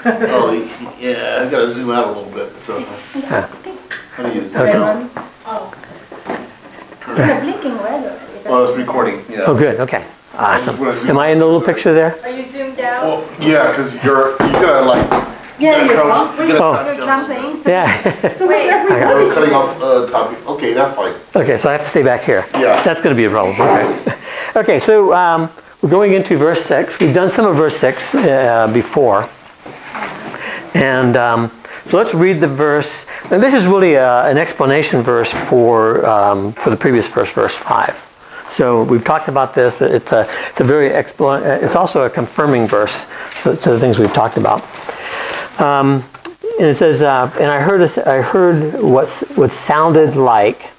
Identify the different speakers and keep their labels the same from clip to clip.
Speaker 1: Oh, yeah, I gotta zoom out a little bit, so. How do you use it?
Speaker 2: Okay.
Speaker 3: Oh.
Speaker 2: It's a blinking red.
Speaker 1: Well, it's recording, yeah.
Speaker 3: Oh, good. Okay. Awesome. Am I in the little picture there?
Speaker 2: Are you zoomed out?
Speaker 1: Well, yeah, because you gotta like.
Speaker 2: Yeah,
Speaker 1: you
Speaker 2: you're
Speaker 1: gotta crouch, you gotta
Speaker 2: You're jumping.
Speaker 3: Yeah.
Speaker 2: So wait, everybody.
Speaker 1: cutting off topic. Okay, that's fine.
Speaker 3: Okay, so I have to stay back here.
Speaker 1: Yeah.
Speaker 3: That's going to be a problem. Okay. Okay, so we're going into verse 6. We've done some of verse 6 before. And so let's read the verse. And this is really an explanation verse for the previous verse, verse 5. So we've talked about this. It's it's also a confirming verse to the things we've talked about. And it says, and I heard what sounded like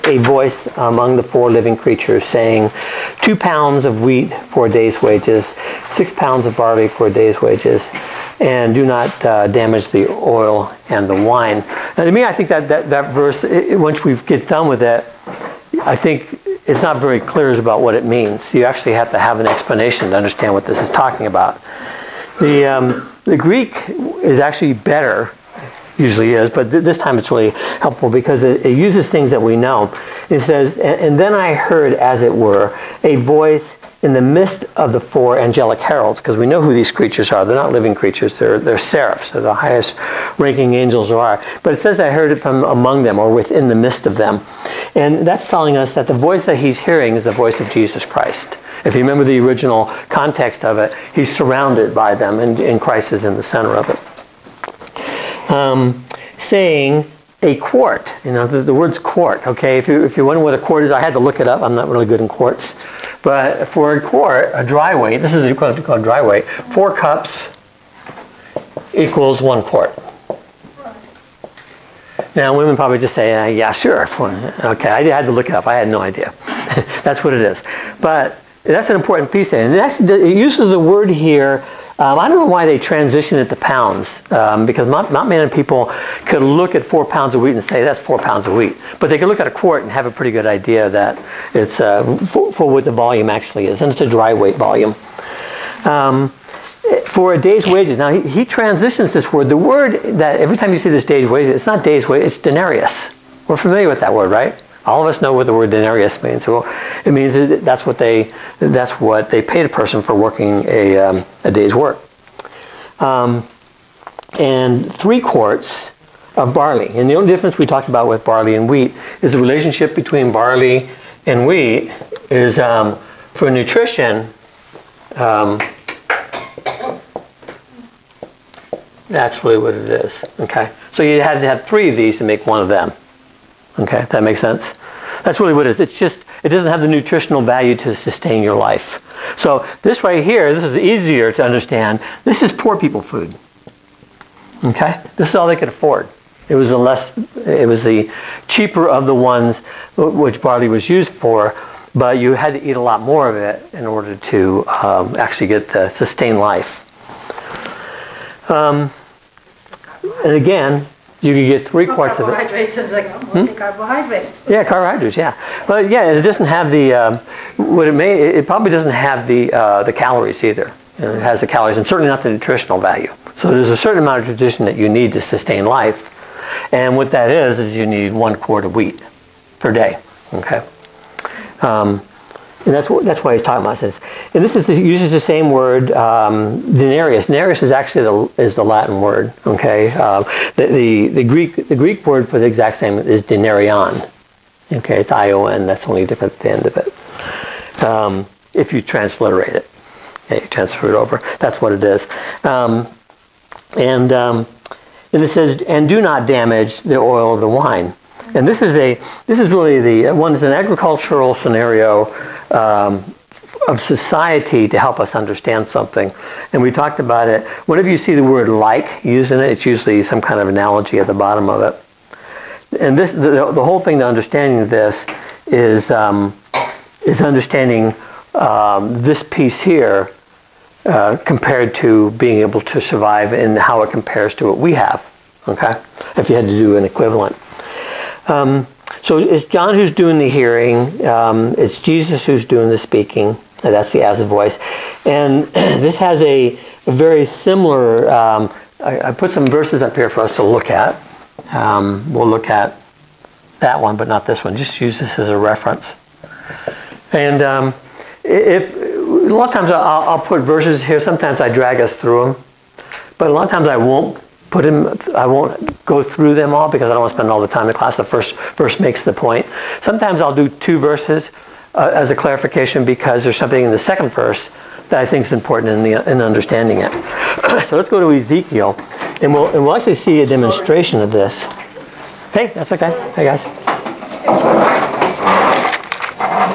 Speaker 3: a voice among the four living creatures saying, 2 pounds of wheat for a day's wages, 6 pounds of barley for a day's wages, and do not damage the oil and the wine. Now to me, I think that verse, once we get done with it, I think it's not very clear about what it means. You actually have to have an explanation to understand what this is talking about. The Greek is actually better, usually is, but this time it's really helpful because it uses things that we know. It says, and then I heard, as it were, a voice in the midst of the 4 angelic heralds, because we know who these creatures are. They're not living creatures. They're seraphs. They're the highest ranking angels there are. But it says I heard it from among them or within the midst of them. And that's telling us that the voice that he's hearing is the voice of Jesus Christ. If you remember the original context of it, he's surrounded by them and Christ is in the center of it. Saying a quart. You know, the word's quart, okay? If you're wondering what a quart is, I had to look it up. I'm not really good in quarts. But for a quart, a dry weight, this is equivalent to called dry weight, 4 cups equals 1 quart. Now, women probably just say, yeah, sure. Okay, I had to look it up. I had no idea. That's what it is. But that's an important piece. And it uses the word here. I don't know why they transition it to pounds, because not many people could look at 4 pounds of wheat and say that's 4 pounds of wheat. But they could look at a quart and have a pretty good idea that it's for what the volume actually is, and it's a dry weight volume. For a day's wages. Now he transitions this word. The word that every time you see this day's wages, it's not day's wages, it's denarius. We're familiar with that word, right? All of us know what the word denarius means. Well, it means that's what they paid a person for working a day's work. And 3 quarts of barley. And the only difference we talked about with barley and wheat is the relationship between barley and wheat is for nutrition. That's really what it is. Okay, so you had to have 3 of these to make one of them. Okay, if that makes sense. That's really what it is. It's just, it doesn't have the nutritional value to sustain your life. So this right here, this is easier to understand. This is poor people food. Okay, this is all they could afford. It was the cheaper of the ones which barley was used for, but you had to eat a lot more of it in order to actually get the sustained life. And again, you could get 3 quarts of it.
Speaker 2: Carbohydrates, it's like mostly carbohydrates.
Speaker 3: Yeah, carbohydrates. Yeah, but yeah, it doesn't have the it probably doesn't have the calories either. You know, it has the calories and certainly not the nutritional value. So there's a certain amount of nutrition that you need to sustain life, and what that is you need 1 quart of wheat per day. Okay, and that's why he's talking about this. And this uses the same word, denarius. Denarius is actually the Latin word. Okay, the Greek word for the exact same is denarion. Okay, it's ION. That's only different at the end of it. If you transliterate it, yeah, you transfer it over. That's what it is. And it says, and do not damage the oil or the wine. And this is really the one is an agricultural scenario of society to help us understand something. And we talked about it. Whenever you see the word like used in it, it's usually some kind of analogy at the bottom of it. And this, the whole thing to understanding this is understanding this piece here compared to being able to survive and how it compares to what we have. Okay, if you had to do an equivalent. So it's John who's doing the hearing. It's Jesus who's doing the speaking. That's the as a voice. And this has a a very similar, I put some verses up here for us to look at. We'll look at that one, but not this one. Just use this as a reference. And if a lot of times I'll put verses here. Sometimes I drag us through them, but a lot of times I won't put them. I won't go through them all because I don't want to spend all the time in class. The first verse makes the point. Sometimes I'll do two verses as a clarification because there's something in the second verse that I think is important in understanding it. So let's go to Ezekiel, and we'll actually see a demonstration of this. Hey, that's okay. Hey guys.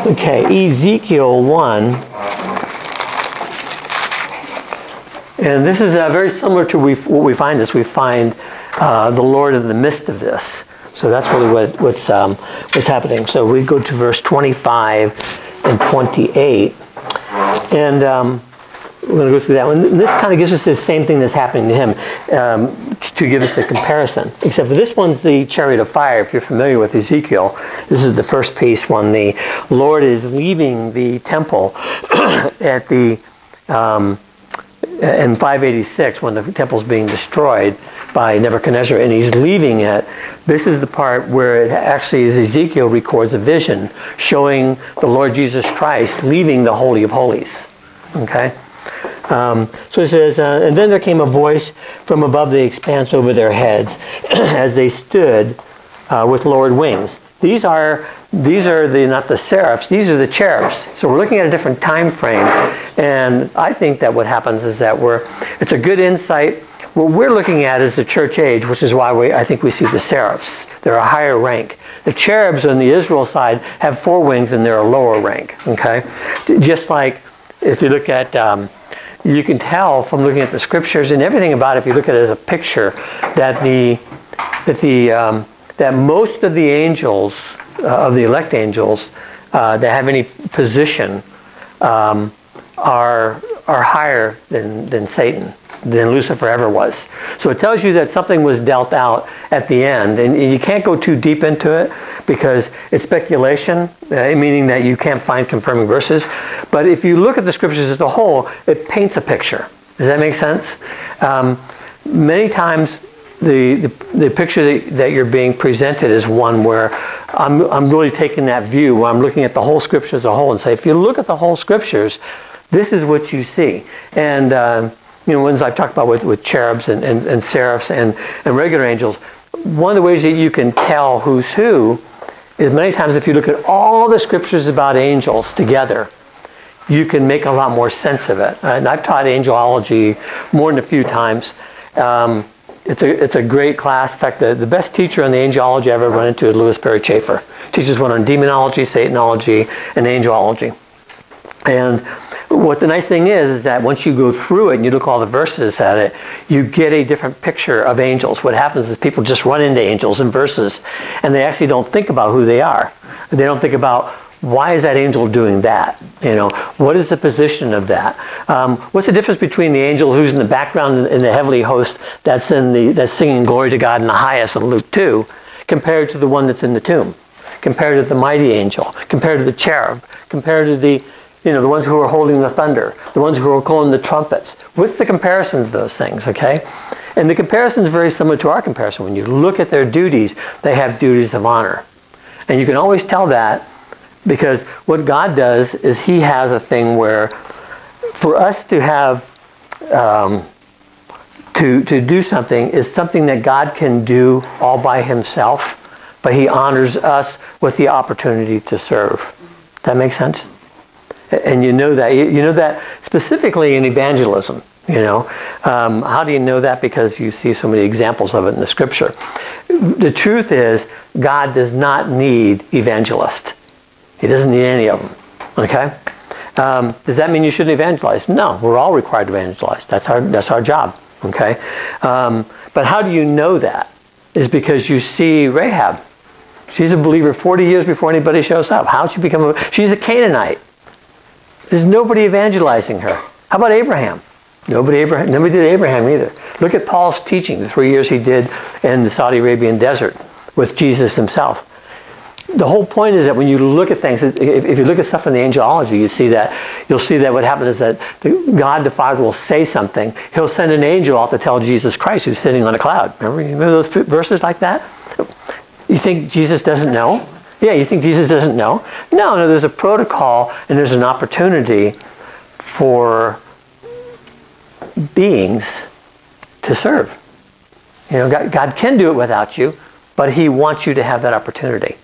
Speaker 3: Okay, Ezekiel 1. And this is very similar to what we find this. We find the Lord in the midst of this. So that's really what's happening. So we go to verse 25 and 28. And we're going to go through that one. And this kind of gives us the same thing that's happening to him to give us the comparison. Except for this one's the chariot of fire. If you're familiar with Ezekiel, this is the first piece when the Lord is leaving the temple at the in 586 when the temple's being destroyed by Nebuchadnezzar and he's leaving it. This is the part where it actually is Ezekiel records a vision showing the Lord Jesus Christ leaving the Holy of Holies. Okay? So it says, and then there came a voice from above the expanse over their heads as they stood with lowered wings. These are not the seraphs, these are the cherubs. So we're looking at a different time frame. And I think that what happens is that it's a good insight. What we're looking at is the church age, which is why I think we see the seraphs. They're a higher rank. The cherubs on the Israel side have 4 wings and they're a lower rank. Okay? Just like if you look at, you can tell from looking at the scriptures and everything about it, if you look at it as a picture, that that most of the angels, of the elect angels, that have any position, are higher than Satan, than Lucifer ever was. So it tells you that something was dealt out at the end, and you can't go too deep into it because it's speculation, meaning that you can't find confirming verses. But if you look at the scriptures as a whole, it paints a picture. Does that make sense? Many times the picture that you're being presented is one where I'm really taking that view where I'm looking at the whole scripture as a whole and say, if you look at the whole scriptures, this is what you see. And ones I've talked about with cherubs and seraphs and regular angels, one of the ways that you can tell who's who is many times if you look at all the scriptures about angels together, you can make a lot more sense of it. And I've taught angelology more than a few times. It's a great class. In fact, the best teacher on the angelology I've ever run into is Louis Perry Chafer. Teaches one on demonology, Satanology, and angelology. And what the nice thing is that once you go through it and you look all the verses at it, you get a different picture of angels. What happens is people just run into angels in verses, and they actually don't think about who they are. They don't think about, why is that angel doing that? What is the position of that? What's the difference between the angel who's in the background in the heavenly host that's singing glory to God in the highest in Luke 2, compared to the one that's in the tomb, compared to the mighty angel, compared to the cherub, compared to the ones who are holding the thunder, the ones who are calling the trumpets? What's the comparison of those things? Okay, and the comparison is very similar to our comparison. When you look at their duties, they have duties of honor, and you can always tell that. Because what God does is He has a thing where, for us to have, to do something is something that God can do all by Himself, but He honors us with the opportunity to serve. That makes sense? And you know that specifically in evangelism. How do you know that? Because you see so many examples of it in the Scripture. The truth is, God does not need evangelists. He doesn't need any of them. Okay? Does that mean you shouldn't evangelize? No, we're all required to evangelize. That's our job. Okay? But how do you know that? Is because you see Rahab. She's a believer 40 years before anybody shows up. How did she become she's a Canaanite. There's nobody evangelizing her. How about Abraham? Nobody did Abraham either. Look at Paul's teaching, the 3 years he did in the Saudi Arabian desert with Jesus himself. the whole point is that when you look at things, if you look at stuff in the angelology, you'll see that what happens is that God the Father will say something. He'll send an angel out to tell Jesus Christ, who's sitting on a cloud. Remember those verses like that? You think Jesus doesn't know? Yeah, you think Jesus doesn't know? No, there's a protocol and there's an opportunity for beings to serve. God can do it without you, but he wants you to have that opportunity.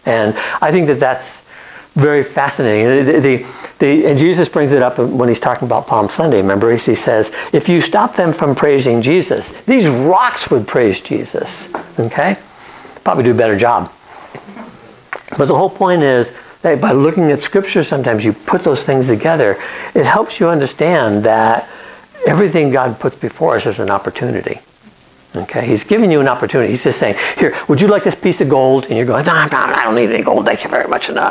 Speaker 3: And I think that's very fascinating. And Jesus brings it up when he's talking about Palm Sunday. Remember, he says, if you stop them from praising Jesus, these rocks would praise Jesus. Okay? Probably do a better job. But the whole point is that by looking at Scripture, sometimes you put those things together. It helps you understand that everything God puts before us is an opportunity. Okay, he's giving you an opportunity. He's just saying, here, would you like this piece of gold? And you're going, no, I don't need any gold. Thank you very much. No.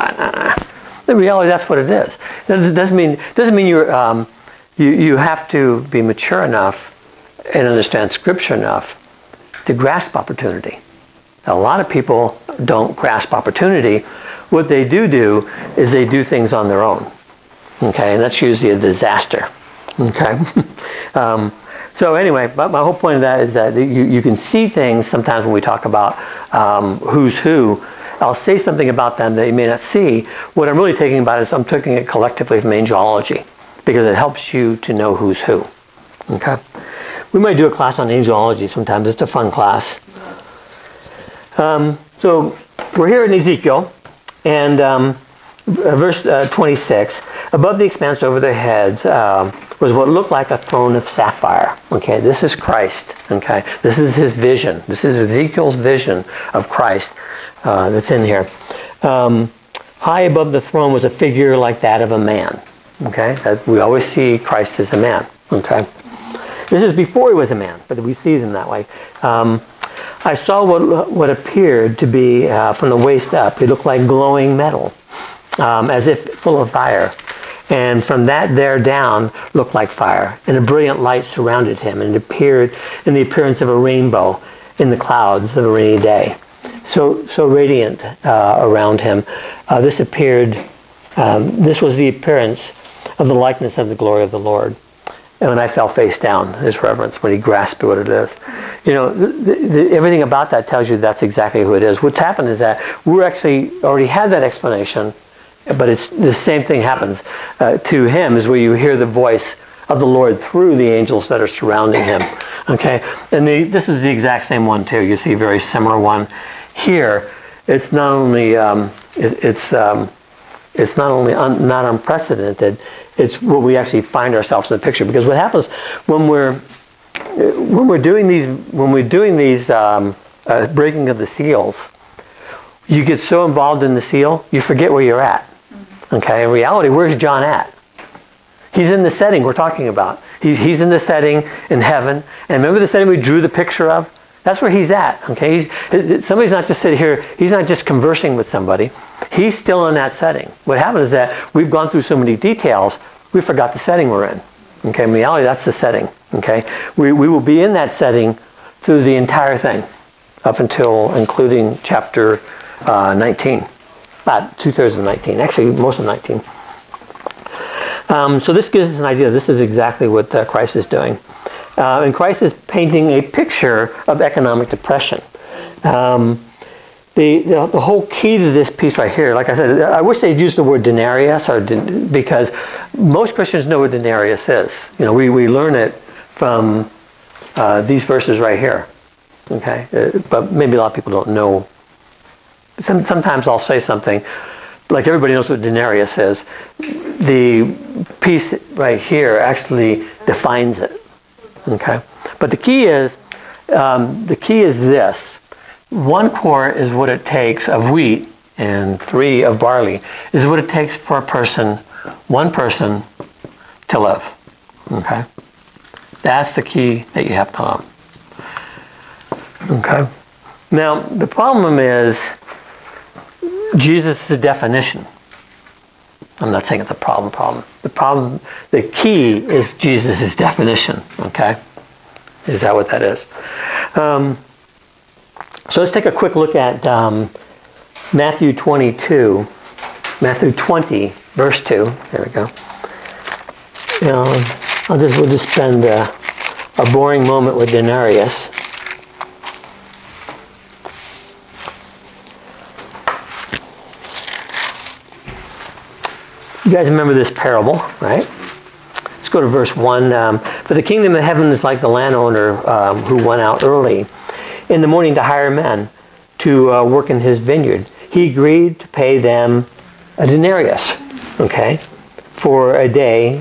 Speaker 3: In reality, that's what it is. It doesn't mean you have to be mature enough and understand Scripture enough to grasp opportunity. A lot of people don't grasp opportunity. What they do is they do things on their own. Okay, and that's usually a disaster. Okay. So anyway, my whole point of that is that you can see things sometimes when we talk about who's who. I'll say something about them that you may not see. What I'm really taking about is I'm taking it collectively from angelology because it helps you to know who's who. Okay? We might do a class on angelology sometimes. It's a fun class. So we're here in Ezekiel, and verse 26. Above the expanse over their heads was what looked like a throne of sapphire. Okay, this is Christ. Okay, this is his vision. This is Ezekiel's vision of Christ that's in here. High above the throne was a figure like that of a man. Okay, we always see Christ as a man. Okay, this is before he was a man, but we see him that way. I saw what appeared to be from the waist up. It looked like glowing metal, as if full of fire. And from that there down looked like fire. And a brilliant light surrounded him. And it appeared in the appearance of a rainbow in the clouds of a rainy day. So radiant around him. This was the appearance of the likeness of the glory of the Lord. And when I fell face down, his reverence, when he grasped what it is. Everything about that tells you that's exactly who it is. What's happened is that we actually already had that explanation, but it's the same thing happens to him, is where you hear the voice of the Lord through the angels that are surrounding him. Okay, and this is the exact same one too. You see a very similar one here. It's not only not unprecedented. It's what we actually find ourselves in the picture. Because what happens when we're doing these breaking of the seals, you get so involved in the seal, you forget where you're at. Okay, in reality, where's John at? He's in the setting we're talking about. He's in the setting in heaven. And remember the setting we drew the picture of? That's where he's at. Okay, somebody's not just sitting here. He's not just conversing with somebody. He's still in that setting. What happens is that we've gone through so many details, we forgot the setting we're in. Okay, in reality, that's the setting. Okay, we will be in that setting through the entire thing, up until including chapter 19. About 2/3 of 19, actually most of 19. So this gives us an idea. This is exactly what Christ is doing. And Christ is painting a picture of economic depression. The whole key to this piece right here, like I said, I wish they'd used the word denarius, because most Christians know what denarius is. We learn it from these verses right here. Okay, but maybe a lot of people don't know. Sometimes I'll say something, like everybody knows what denarius is. The piece right here actually defines it. Okay, but the key is this: 1 quart is what it takes of wheat, and 3 of barley is what it takes for one person to live. Okay, that's the key that you have to learn. Okay, now the problem is Jesus' definition. I'm not saying it's a problem. The key is Jesus' definition. Okay, is that what that is? So let's take a quick look at Matthew 22, Matthew 20, verse 2. There we go. We'll just spend a boring moment with Denarius. You guys remember this parable, right? Let's go to verse 1. For the kingdom of heaven is like the landowner who went out early in the morning to hire men to work in his vineyard. He agreed to pay them a denarius, okay, for a day,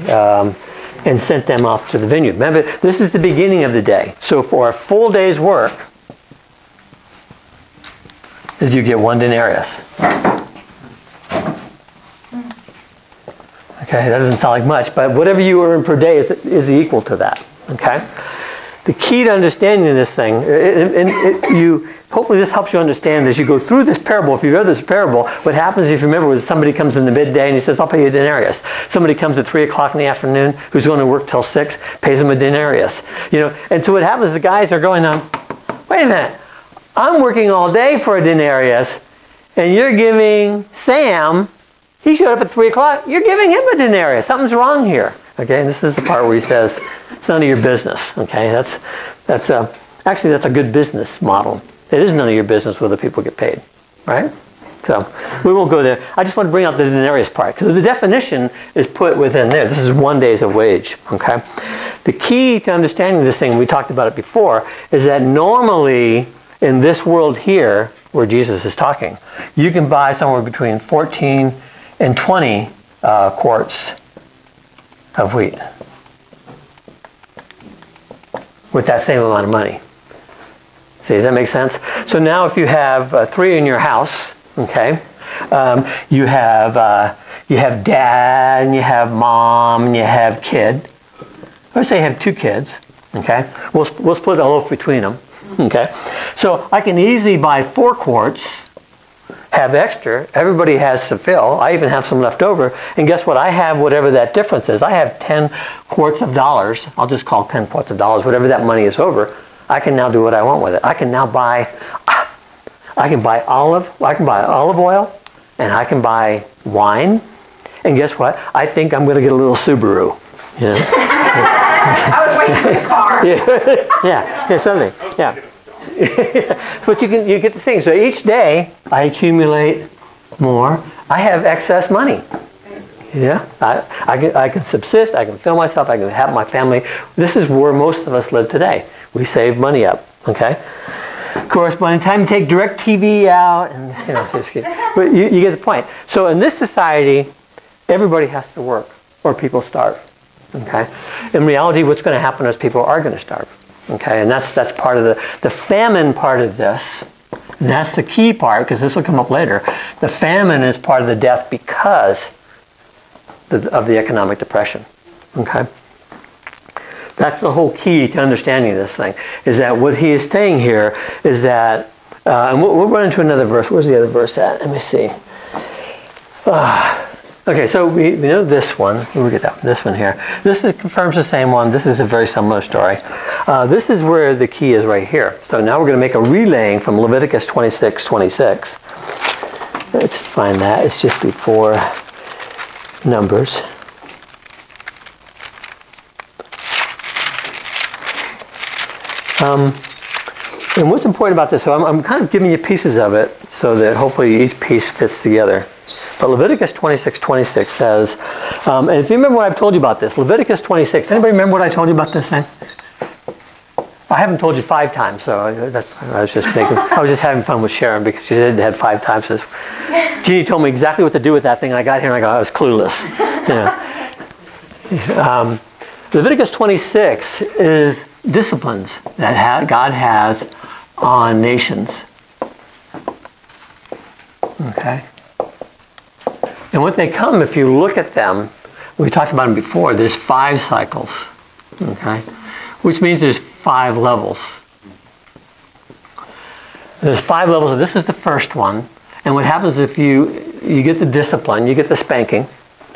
Speaker 3: and sent them off to the vineyard. Remember, this is the beginning of the day. So for a full day's work, is you get 1 denarius. Okay, that doesn't sound like much, but whatever you earn per day is equal to that. Okay? The key to understanding this thing, hopefully this helps you understand as you go through this parable. If you read this parable, what happens if you remember was somebody comes in the midday and he says, I'll pay you a denarius. Somebody comes at 3 o'clock in the afternoon who's going to work till 6, pays him a denarius. And so what happens, the guys are going on, wait a minute, I'm working all day for a denarius and you're giving Sam, he showed up at 3 o'clock, you're giving him a denarius. Something's wrong here. Okay, and this is the part where he says, it's none of your business. Okay, that's actually a good business model. It is none of your business whether people get paid, right? So we won't go there. I just want to bring out the denarius part because the definition is put within there. This is 1 day's of wage. Okay, the key to understanding this thing, we talked about it before, is that normally in this world here, where Jesus is talking, you can buy somewhere between 14 and 20 quarts of wheat with that same amount of money. See, does that make sense? So now if you have 3 in your house, okay, you have dad, and you have mom, and you have kid. Let's say you have 2 kids, okay? We'll split a loaf between them, okay? So I can easily buy 4 quarts, have extra. Everybody has to fill. I even have some left over. And guess what? I have whatever that difference is. I have 10 quarts of dollars. I'll just call 10 quarts of dollars. Whatever that money is over, I can now do what I want with it. I can now buy olive oil, and I can buy wine. And guess what? I think I'm going to get a little Subaru.
Speaker 2: I was waiting for the car.
Speaker 3: Yeah, something. Yeah. But you get the thing. So each day I accumulate more. I have excess money. Yeah, I can subsist. I can fill myself. I can have my family. This is where most of us live today. We save money up. Okay. Of course, by the time you take DirecTV out, and but you get the point. So in this society, everybody has to work, or people starve. Okay. In reality, what's going to happen is people are going to starve. Okay, and that's part of the famine part of this. And that's the key part, because this will come up later. The famine is part of the death because of the economic depression. Okay, that's the whole key to understanding this thing. Is that what he is saying here is that, and we'll run into another verse. Where's the other verse at? Let me see. Okay, so we know this one. We'll get that. This one here. This confirms the same one. This is a very similar story. This is where the key is right here. So now we're going to make a relaying from Leviticus 26:26. Let's find that. It's just before Numbers. And what's important about this? So I'm kind of giving you pieces of it so that hopefully each piece fits together. But Leviticus 26:26 says, and if you remember what I've told you about this, Leviticus 26, anybody remember what I told you about this thing? I haven't told you 5 times, so I was just having fun with Sharon because she said it had 5 times. So Jeannie told me exactly what to do with that thing, and I got here and I was clueless. Leviticus 26 is disciplines that God has on nations. Okay. And what they come, if you look at them, we talked about them before, there's 5 cycles, okay? Which means there's 5 levels. There's 5 levels, this is the first one. And what happens if you get the discipline, you get the spanking,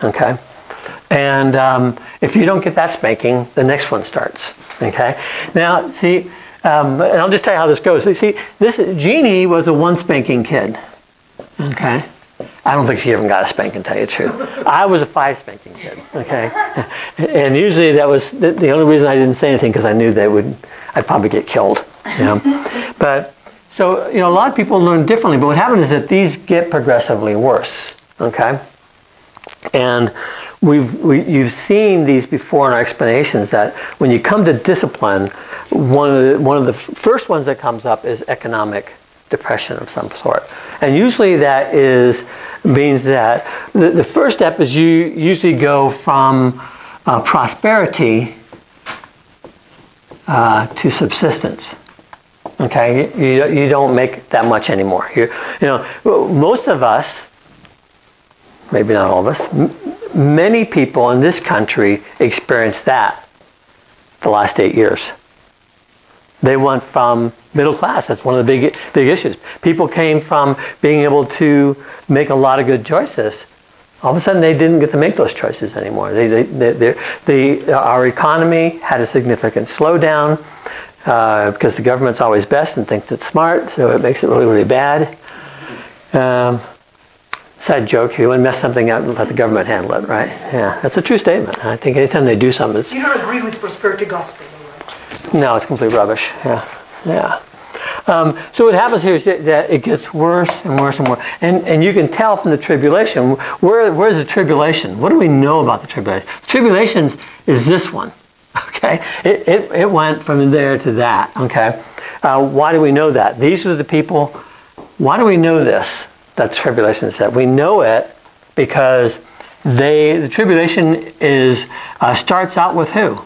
Speaker 3: okay? And if you don't get that spanking, the next one starts, okay? Now, see, and I'll just tell you how this goes. See, Jeannie was a 1 spanking kid. Okay. I don't think she even got a spanking, to tell you the truth. I was a 5 spanking kid, okay? And usually that was the only reason I didn't say anything, because I knew I'd probably get killed, you know? But, so, you know, a lot of people learn differently, but what happens is that these get progressively worse, okay? And you've seen these before in our explanations, that when you come to discipline, one of the first ones that comes up is economic depression of some sort. And usually that means that the first step is you usually go from prosperity to subsistence. Okay, you don't make that much anymore. You know, most of us, maybe not all of us, many people in this country experienced that the last 8 years. They went from middle class. That's one of the big issues. People came from being able to make a lot of good choices. All of a sudden, they didn't get to make those choices anymore. Our economy had a significant slowdown because the government's always best and thinks it's smart, so it makes it really, really bad. Sad joke, you wouldn't mess something up and let the government handle it, right? Yeah, that's a true statement. I think anytime they do something,
Speaker 4: You don't agree with prosperity gospel, right?
Speaker 3: No, it's complete rubbish. Yeah. So what happens here is that it gets worse and worse and worse. And you can tell from the tribulation, where's the tribulation? What do we know about the tribulation? The tribulation is this one, okay? It went from there to that, okay? Why do we know that? These are the people, why do we know this, that the tribulation is that? We know it because the tribulation starts out with who?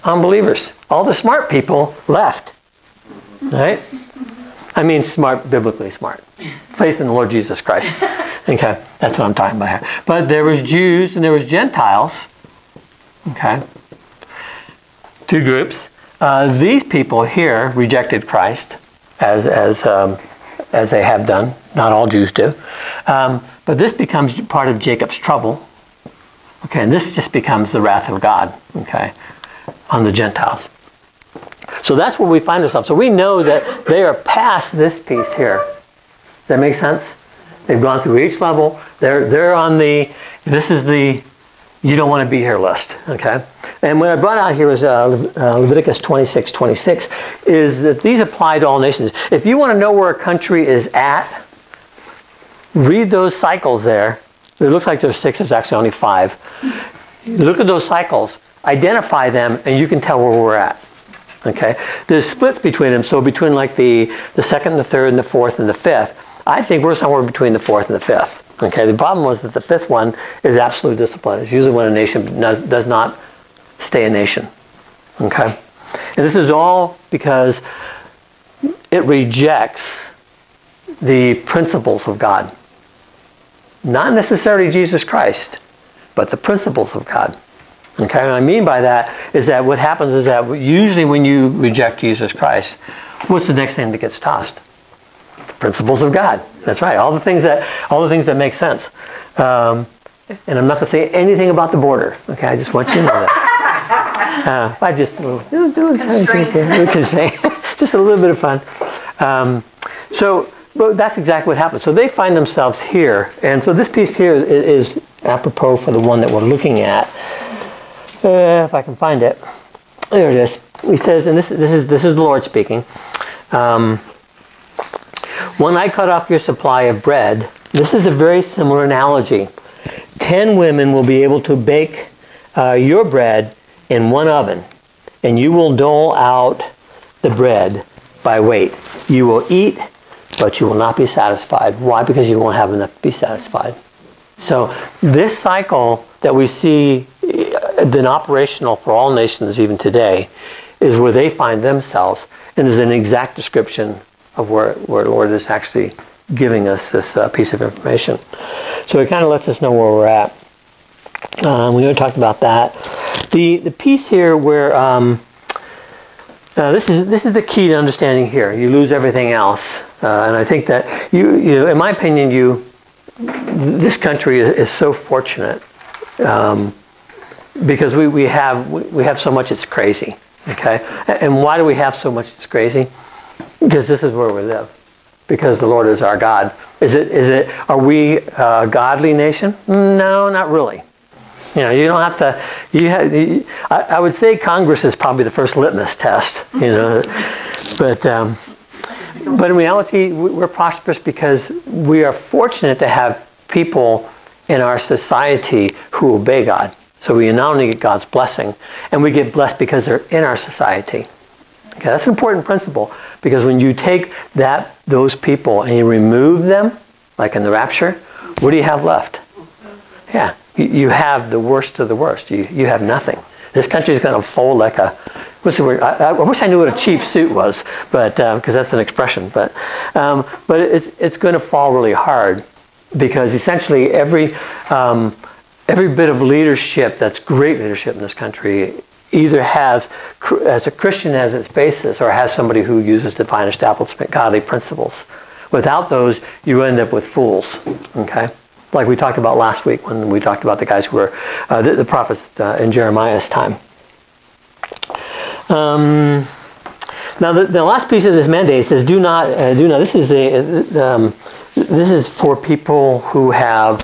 Speaker 3: Unbelievers. All the smart people left. Right? I mean smart, biblically smart. Faith in the Lord Jesus Christ. Okay, that's what I'm talking about here. But there was Jews and there was Gentiles. Okay. 2 groups. These people here rejected Christ as they have done. Not all Jews do. But this becomes part of Jacob's trouble. Okay, and this just becomes the wrath of God. Okay. On the Gentiles. So that's where we find ourselves. So we know that they are past this piece here. Does that make sense? They've gone through each level. They're on this is the you don't want to be here list. Okay? And what I brought out here is Leviticus 26:26, is that these apply to all nations. If you want to know where a country is at, read those cycles there. It looks like there's 6, there's actually only 5. Look at those cycles. Identify them, and you can tell where we're at. Okay, there's splits between them. So between like the 2nd, the 3rd, and the 4th, and the 5th, I think we're somewhere between the 4th and the 5th. Okay, the problem was that the 5th one is absolute discipline. It's usually when a nation does not stay a nation. Okay, and this is all because it rejects the principles of God, not necessarily Jesus Christ, but the principles of God. Okay, what I mean by that is that what happens is that usually when you reject Jesus Christ, what's the next thing that gets tossed? The principles of God. That's right. All the things that make sense. And I'm not going to say anything about the border. Okay, I just want you to know that. I just just a little bit of fun. But that's exactly what happens. So they find themselves here, and so this piece here is apropos for the one that we're looking at. If I can find it, there it is. He says, and this is the Lord speaking. When I cut off your supply of bread, this is a very similar analogy. 10 women will be able to bake your bread in one oven, and you will dole out the bread by weight. You will eat, but you will not be satisfied. Why? Because you won't have enough to be satisfied. So this cycle that we see been operational for all nations even today is where they find themselves, and is an exact description of where the Lord is actually giving us this piece of information. So it kind of lets us know where we're at. We already talked about that. The piece here where this is the key to understanding here. You lose everything else, and I think that you in my opinion, this country is so fortunate. Because we have so much it's crazy, okay? And why do we have so much it's crazy? Because this is where we live. Because the Lord is our God. Are we a godly nation? No, not really. You don't have to, I would say Congress is probably the first litmus test, but in reality, we're prosperous because we are fortunate to have people in our society who obey God. So we not only get God's blessing, and we get blessed because they're in our society. Okay, that's an important principle, because when you take those people and you remove them, like in the rapture, what do you have left? Yeah, you have the worst of the worst. You have nothing. This country is going to fold like a, what's the word? I wish I knew what a cheap suit was, but because that's an expression. But it's going to fall really hard, because essentially every bit of leadership that's great leadership in this country either has, as a Christian as its basis, or has somebody who uses divine establishment, godly principles. Without those, you end up with fools. Okay, like we talked about last week when we talked about the guys who were the prophets in Jeremiah's time. Now, the last piece of this mandate says, "Do not." This is for people who have.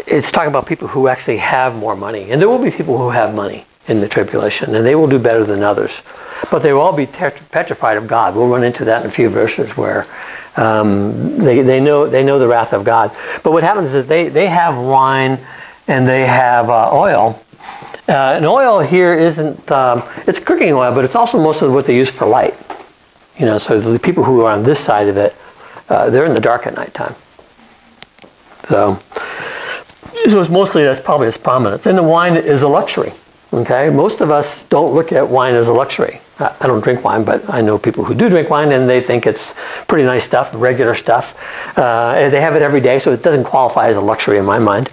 Speaker 3: It's talking about people who actually have more money. And there will be people who have money in the tribulation, and they will do better than others. But they will all be petrified of God. We'll run into that in a few verses where they know the wrath of God. But what happens is that they have wine and they have oil. And oil here isn't, it's cooking oil, but it's also most of what they use for light. So the people who are on this side of it, they're in the dark at nighttime. So it's mostly, that's probably its prominence. And the wine is a luxury. Okay, most of us don't look at wine as a luxury. I don't drink wine, but I know people who do drink wine, and they think it's pretty nice stuff, regular stuff. They have it every day, so it doesn't qualify as a luxury in my mind.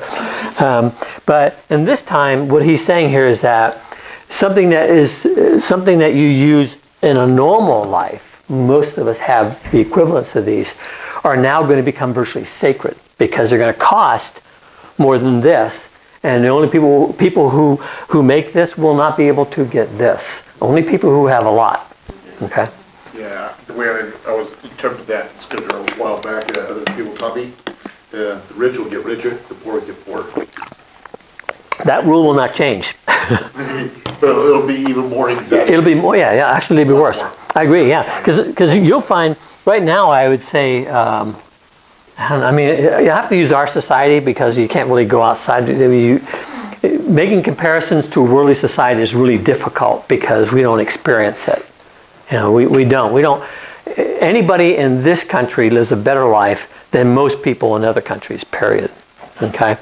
Speaker 3: But in this time, what he's saying here is that something that you use in a normal life, most of us have the equivalents of these, are now going to become virtually sacred, because they're going to cost more than this. And the only people who make this will not be able to get this. Only people who have a lot. Okay?
Speaker 1: Yeah, the way I was interpreted that scripture a while back, other people taught me, the rich will get richer, the poor will get poorer.
Speaker 3: That rule will not change.
Speaker 1: But it'll be even more exact.
Speaker 3: It'll be more, yeah, actually it'll be worse. I agree, yeah. Because you'll find, right now I would say, I mean, you have to use our society because you can't really go outside. Making comparisons to a worldly society is really difficult because we don't experience it. We don't. Anybody in this country lives a better life than most people in other countries, period. Okay?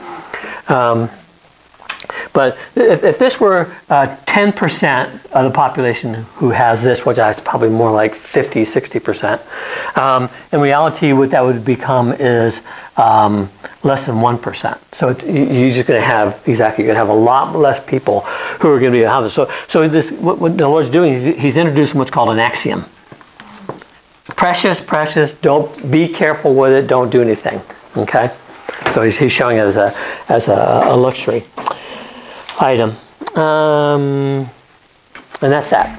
Speaker 3: But if this were 10% of the population who has this, which is probably more like 50, 60%, in reality what that would become is less than 1%. So you're just going to have, you're going to have a lot less people who are going to be houses. So this, what the Lord's doing is He's introducing what's called an axiom. Precious, precious, don't, be careful with it, don't do anything. Okay? So He's showing it as a luxury item, and that's that.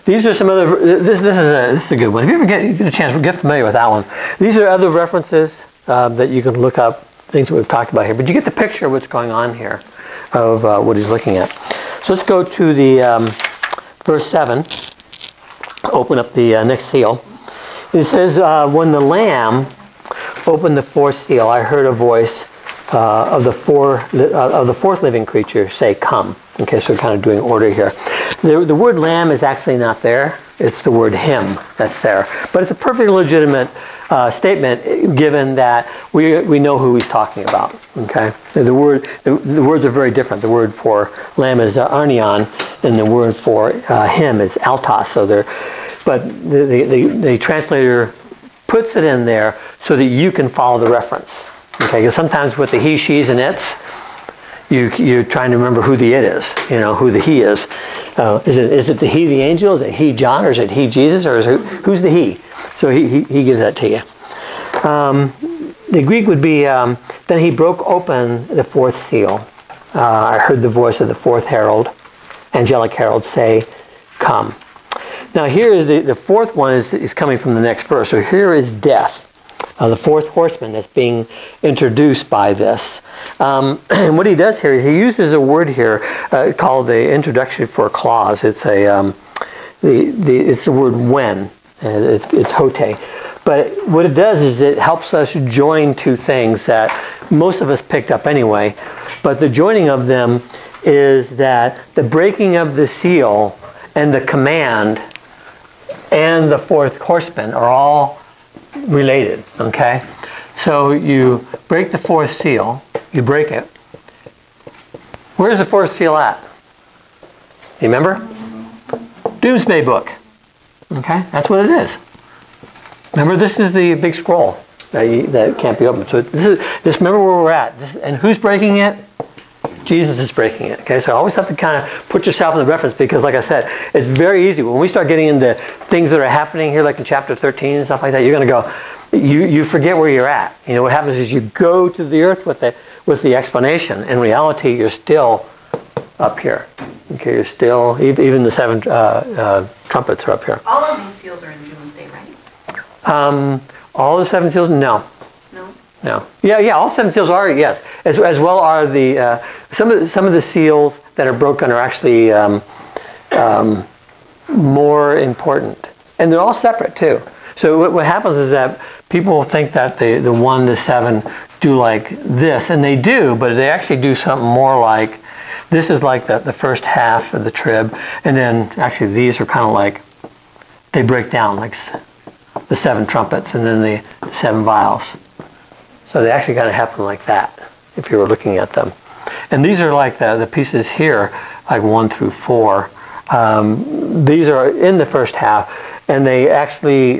Speaker 3: These are some other. This is a good one. If you ever get a chance, get familiar with that one. These are other references that you can look up, things that we've talked about here. But you get the picture of what's going on here, of what he's looking at. So let's go to the verse 7. Open up the next seal. It says, "When the Lamb opened the fourth seal, I heard a voice of the fourth living creature say, 'Come.'" Okay, so we're kind of doing order here. The word lamb is actually not there. It's the word him that's there. But it's a perfectly legitimate statement given that we know who he's talking about. Okay, the words are very different. The word for lamb is arnion, and the word for him is altos. So but the translator puts it in there so that you can follow the reference. Okay, because sometimes with the he, she's, and its, you're trying to remember who the it is, who the he is. Is it the he, the angel? Is it he, John? Or is it he, Jesus? Or who's the he? So he gives that to you. The Greek would be, then he broke open the fourth seal. I heard the voice of the fourth herald, angelic herald, say, come. Now here is the fourth one is coming from the next verse. So here is death, the fourth horseman that's being introduced by this. And what he does here is he uses a word here called the introduction for a clause. It's it's the word when. It's hote. But what it does is it helps us join two things that most of us picked up anyway. But the joining of them is that the breaking of the seal and the command and the fourth horseman are all related, okay? So you break the fourth seal, you break it. Where's the fourth seal at? You remember? Doomsday Book. Okay, that's what it is. Remember, this is the big scroll that can't be opened. So this remember where we're at. And who's breaking it? Jesus is breaking it. Okay, so I always have to kind of put yourself in the reference because, like I said, it's very easy. When we start getting into things that are happening here, like in chapter 13 and stuff like that, you're going to go, you forget where you're at. You know, what happens is you go to the earth with the explanation. In reality, you're still up here. Okay, you're still, even the seven trumpets are up here.
Speaker 5: All of these seals are in Doomsday, right?
Speaker 3: All the seven seals? No.
Speaker 5: No?
Speaker 3: No. Yeah, all seven seals are, yes. As well are the, some of the seals that are broken are actually more important. And they're all separate too. So what happens is that people think that the 1 to 7 do like this, and they do, but they actually do something more like, this is like the first half of the trib, and then actually these are kind of like, they break down like the 7 trumpets and then the 7 vials. So they actually kind of happen like that, if you were looking at them. And these are like the pieces here, like 1 through 4. These are in the first half, and they actually,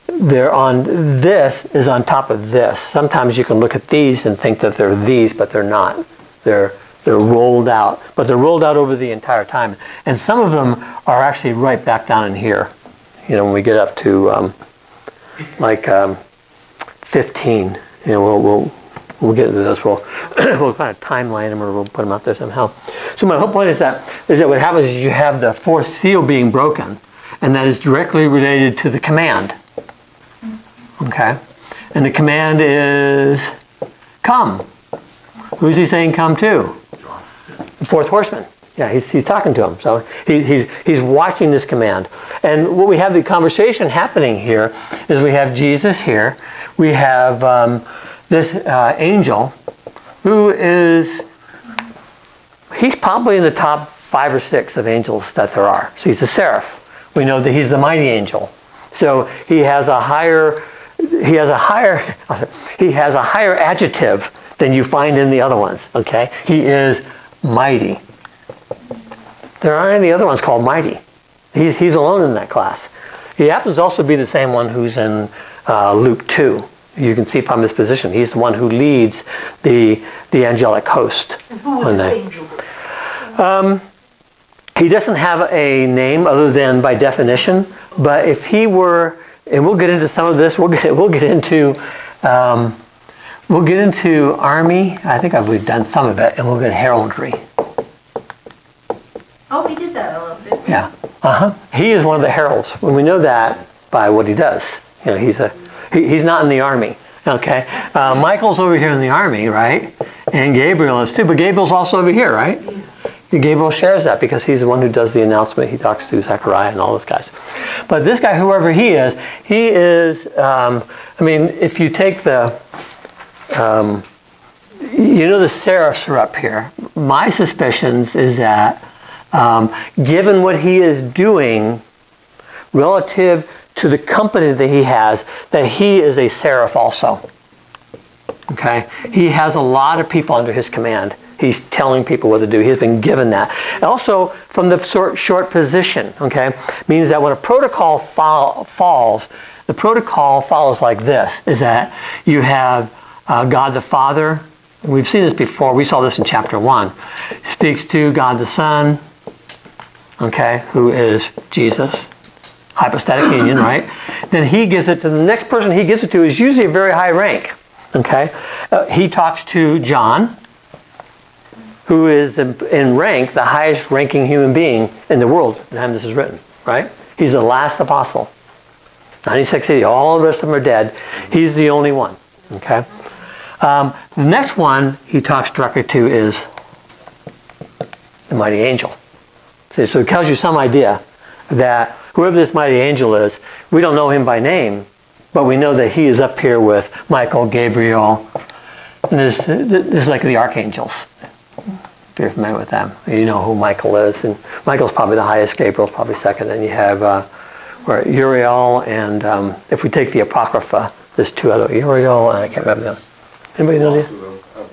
Speaker 3: they're on, this is on top of this. Sometimes you can look at these and think that they're these, but they're not. They're rolled out, but they're rolled out over the entire time. And some of them are actually right back down in here. You know, when we get up to like 15, you know, we'll get into this. We'll kind of timeline them, or we'll put them out there somehow. So my whole point is that what happens is you have the fourth seal being broken, and that is directly related to the command. Okay, and the command is come. Who's he saying come to? The fourth horseman. Yeah, he's talking to him. So he's watching this command. And what we have the conversation happening here is we have Jesus here. We have this angel who is, he's probably in the top 5 or 6 of angels that there are. So he's a seraph. We know that he's the mighty angel. So he has a higher adjective than you find in the other ones. Okay, he is mighty. There aren't any other ones called mighty. He's alone in that class. He happens to also be the same one who's in Luke 2. You can see from this position, he's the one who leads the angelic host.
Speaker 4: And who would this angel be?
Speaker 3: He doesn't have a name other than by definition. But if he were, and we'll get into some of this. We'll get into army. I think we've done some of it, and we'll get heraldry.
Speaker 2: Oh, we did that a little bit.
Speaker 3: Yeah. He is one of the heralds. When we know that by what he does. You know, he's not in the army. Okay. Michael's over here in the army, right? And Gabriel is too. But Gabriel's also over here, right? Gabriel shares that because he's the one who does the announcement. He talks to Zechariah and all those guys. But this guy, whoever he is, I mean, if you take the, the seraphs are up here. My suspicions is that given what he is doing relative to the company that he has, that he is a seraph also. Okay? He has a lot of people under his command. He's telling people what to do. He's been given that. Also, from the short position, okay, means that when a protocol falls, the protocol follows like this, is that you have God the Father. We've seen this before. We saw this in chapter 1. Speaks to God the Son, okay, who is Jesus. Hypostatic union, right? Then he gives it to the next person he gives it to is usually a very high rank, okay? He talks to John, who is in rank the highest ranking human being in the world at the time this is written, right? He's the last apostle. 96 AD, all the rest of them are dead. He's the only one, okay? The next one he talks directly to is the mighty angel. See, so it tells you some idea that whoever this mighty angel is, we don't know him by name, but we know that he is up here with Michael, Gabriel, and this is like the archangels. If you're familiar with them, you know who Michael is, and Michael's probably the highest, Gabriel's probably second, and you have Uriel, and if we take the Apocrypha, there's two other, Uriel, and I can't remember them. Anybody know these?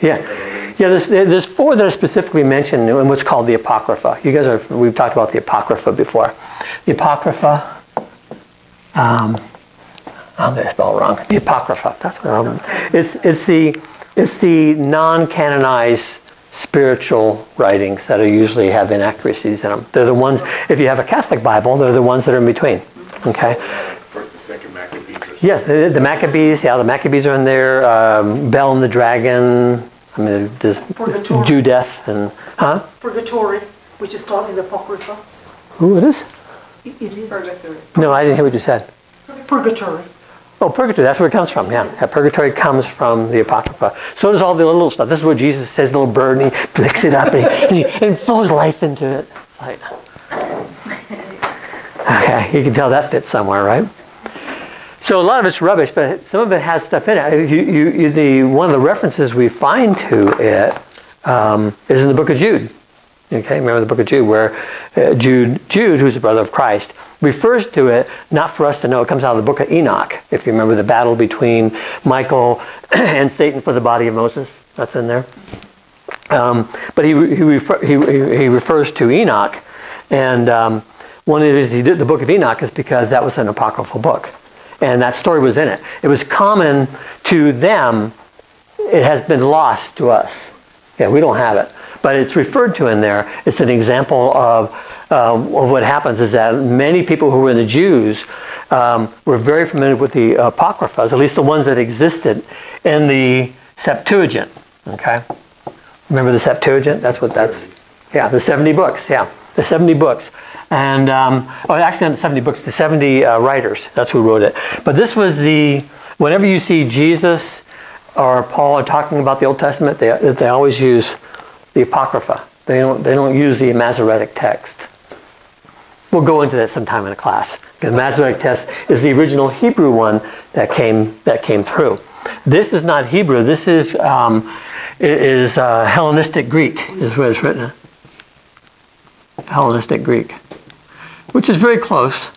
Speaker 3: Yeah, there's four that are specifically mentioned in what's called the Apocrypha. We've talked about the Apocrypha before. The Apocrypha, I'm going to spell it wrong. The Apocrypha, that's what it's the non-canonized spiritual writings that usually have inaccuracies in them. They're the ones, if you have a Catholic Bible, they're the ones that are in between. Okay?
Speaker 1: First and second Maccabees.
Speaker 3: Yes, the Maccabees, the Maccabees are in there. Bel and the Dragon. I mean, there's
Speaker 4: Purgatory.
Speaker 3: Judith and,
Speaker 4: Purgatory, which is taught in the Apocrypha.
Speaker 3: Who it is?
Speaker 4: It is.
Speaker 5: Purgatory.
Speaker 3: No, I didn't hear what you said.
Speaker 4: Purgatory.
Speaker 3: Oh, Purgatory, that's where it comes from, yeah. Purgatory comes from the Apocrypha. So does all the little stuff. This is where Jesus says little bird and he picks it up and throws life into it. It's like, okay, you can tell that fits somewhere, right? So a lot of it's rubbish, but some of it has stuff in it. One of the references we find to it is in the book of Jude. Okay, remember the book of Jude, where Jude, who's the brother of Christ, refers to it, not for us to know. It comes out of the book of Enoch. If you remember the battle between Michael and Satan for the body of Moses, that's in there. But he refers to Enoch, and one of the reasons he did the book of Enoch is because that was an apocryphal book. And that story was in it. It was common to them. It has been lost to us. Yeah, we don't have it. But it's referred to in there. It's an example of what happens is that many people who were the Jews were very familiar with the Apocryphas, at least the ones that existed in the Septuagint. Okay? Remember the Septuagint? That's what that's... Yeah, the 70 books. Yeah, the 70 books. And, actually not the 70 books, the 70 writers. That's who wrote it. But this was whenever you see Jesus or Paul are talking about the Old Testament, they always use the Apocrypha. They don't use the Masoretic text. We'll go into that sometime in a class. Because the Masoretic text is the original Hebrew one that came through. This is not Hebrew. This is Hellenistic Greek, is what it's written. Hellenistic Greek, which is very close,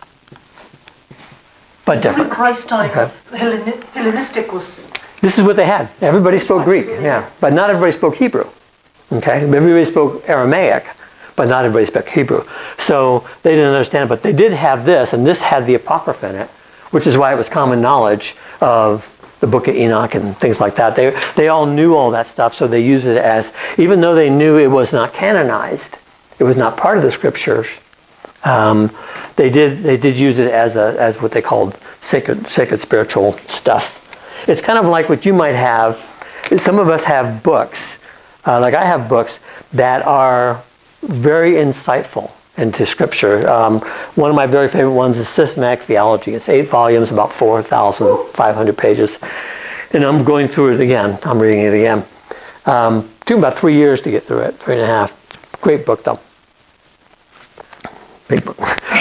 Speaker 3: but different.
Speaker 4: During Christ's time,
Speaker 3: Okay.
Speaker 4: Hellenistic was...
Speaker 3: This is what they had. Everybody spoke Greek, yeah, but not everybody spoke Hebrew. Okay, everybody spoke Aramaic, but not everybody spoke Hebrew. So they didn't understand it, but they did have this, and this had the Apocrypha in it, which is why it was common knowledge of the book of Enoch and things like that. They all knew all that stuff, so they used it as, even though they knew it was not canonized, it was not part of the scriptures, they did use it as what they called sacred spiritual stuff. It's kind of like what you might have. Some of us have books, like I have books that are very insightful into Scripture. One of my very favorite ones is Systematic Theology. It's 8 volumes, about 4,500 pages. And I'm going through it again. I'm reading it again. Took about 3 years to get through it, 3.5. Great book, though. Big book.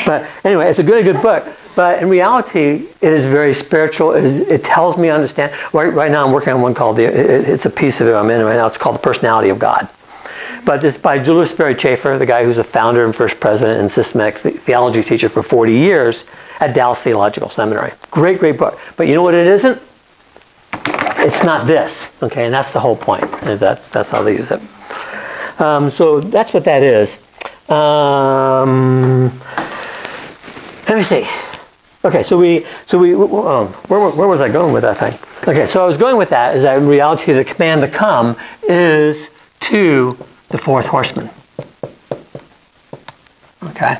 Speaker 3: But anyway, it's a really good book. But in reality, it is very spiritual. It tells me understand. Right now I'm working on one called, it's a piece of it I'm in right now. It's called The Personality of God. But it's by Julius Sperry Chafer, the guy who's a founder and first president and systematic theology teacher for 40 years at Dallas Theological Seminary. Great, great book. But you know what it isn't? It's not this. Okay, and that's the whole point. And that's how they use it. So that's what that is. Let me see. Okay, so where was I going with that thing? Okay, so I was going with that is that in reality the command to come is to the fourth horseman. Okay,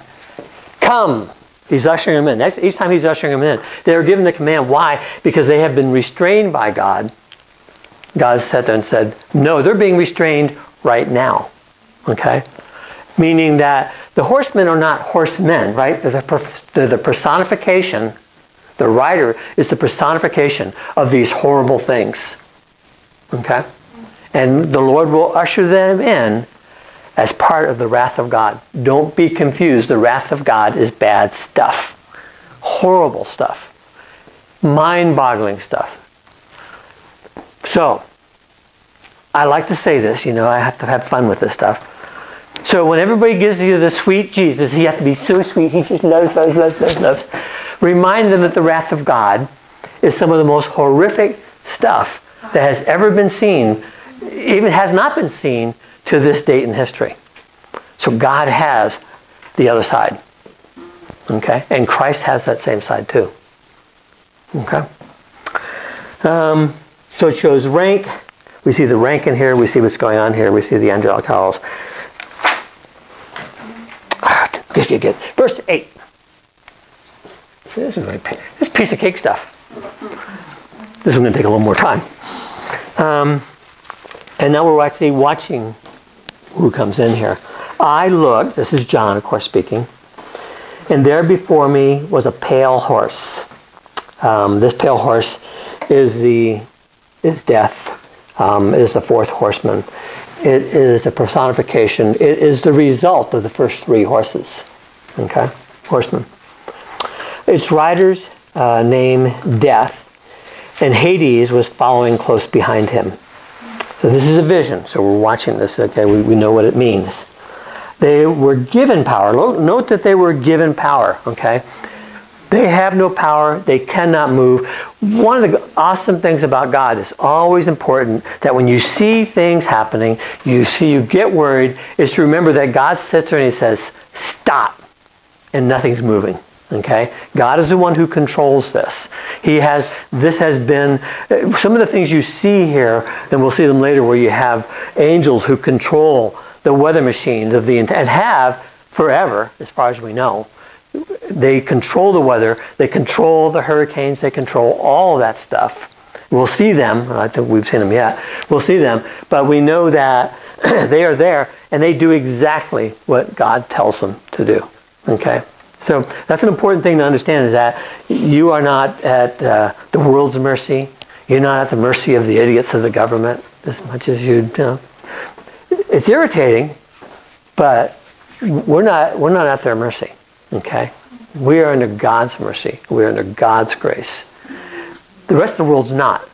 Speaker 3: come. He's ushering them in. Each time he's ushering them in, they are given the command. Why? Because they have been restrained by God. God sat there and said, no, they're being restrained right now. Okay? Meaning that the horsemen are not horsemen, right? They're the personification, the rider is the personification of these horrible things. Okay? And the Lord will usher them in as part of the wrath of God. Don't be confused. The wrath of God is bad stuff. Horrible stuff. Mind-boggling stuff. So, I like to say this, I have to have fun with this stuff. So when everybody gives you the sweet Jesus, he has to be so sweet, he just loves. Remind them that the wrath of God is some of the most horrific stuff that has ever been seen, even has not been seen to this date in history. So God has the other side. Okay? And Christ has that same side too. Okay? So it shows rank. We see the rank in here. We see what's going on here. We see the angelic hours. Good. Verse 8. This is piece of cake stuff. This is going to take a little more time. And now we're actually watching who comes in here. I looked, this is John, of course, speaking, and there before me was a pale horse. This pale horse is death. It is the fourth horseman. It is a personification. It is the result of the first three horses. Okay? Horsemen. Its rider's name, Death, and Hades was following close behind him. So this is a vision. So we're watching this. Okay? We know what it means. They were given power. Note that they were given power. Okay? They have no power. They cannot move. One of the awesome things about God is always important that when you see things happening, you get worried, is to remember that God sits there and he says, stop, and nothing's moving. Okay? God is the one who controls this. This has been, some of the things you see here, and we'll see them later, where you have angels who control the weather machines of and have forever, as far as we know. They control the weather, they control the hurricanes, they control all of that stuff. We'll see them, I think we've seen them yet, we'll see them, but we know that they are there and they do exactly what God tells them to do. Okay? So that's an important thing to understand, is that you are not at the world's mercy. You're not at the mercy of the idiots of the government as much as you know. It's irritating, but we're not at their mercy. Okay? We are under God's mercy. We are under God's grace. The rest of the world's not.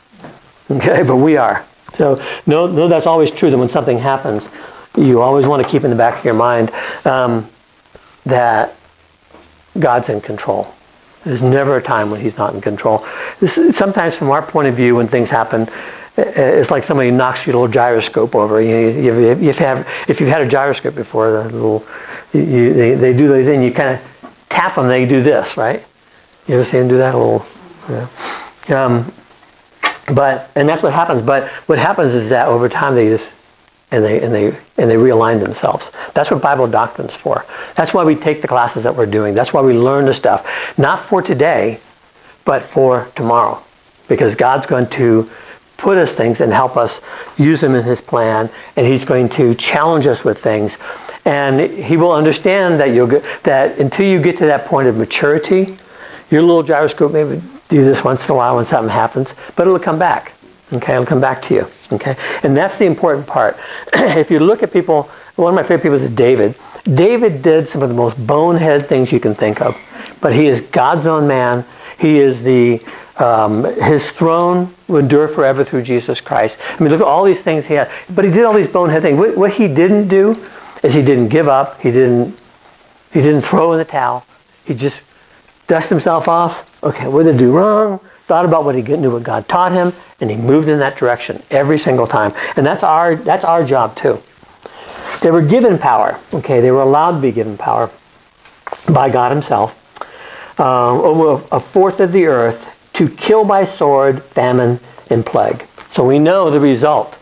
Speaker 3: Okay? But we are. So no, that's always true, that when something happens, you always want to keep in the back of your mind that God's in control. There's never a time when he's not in control. Sometimes from our point of view, when things happen, it's like somebody knocks your little gyroscope over. If you've had a gyroscope before, they do the thing. You kind of tap them. They do this, right? You ever see them do that? And that's what happens. But what happens is that over time they realign themselves. That's what Bible Doctrine's for. That's why we take the classes that we're doing. That's why we learn the stuff, not for today, but for tomorrow, because God's going to put us things and help us use them in his plan, and he's going to challenge us with things, and he will understand that until you get to that point of maturity, your little gyroscope maybe do this once in a while when something happens, but it'll come back. Okay, it'll come back to you. Okay, and that's the important part. If you look at people, one of my favorite people is David. David did some of the most bonehead things you can think of, but he is God's own man. He is his throne will endure forever through Jesus Christ. I mean, look at all these things he had. But he did all these bonehead things. What he didn't do is he didn't give up. He didn't throw in the towel. He just dusted himself off. Okay, what did I do wrong? Thought about what he knew, what God taught him, and he moved in that direction every single time. And that's our job too. They were given power. Okay, they were allowed to be given power by God himself over a fourth of the earth, to kill by sword, famine, and plague. So we know the result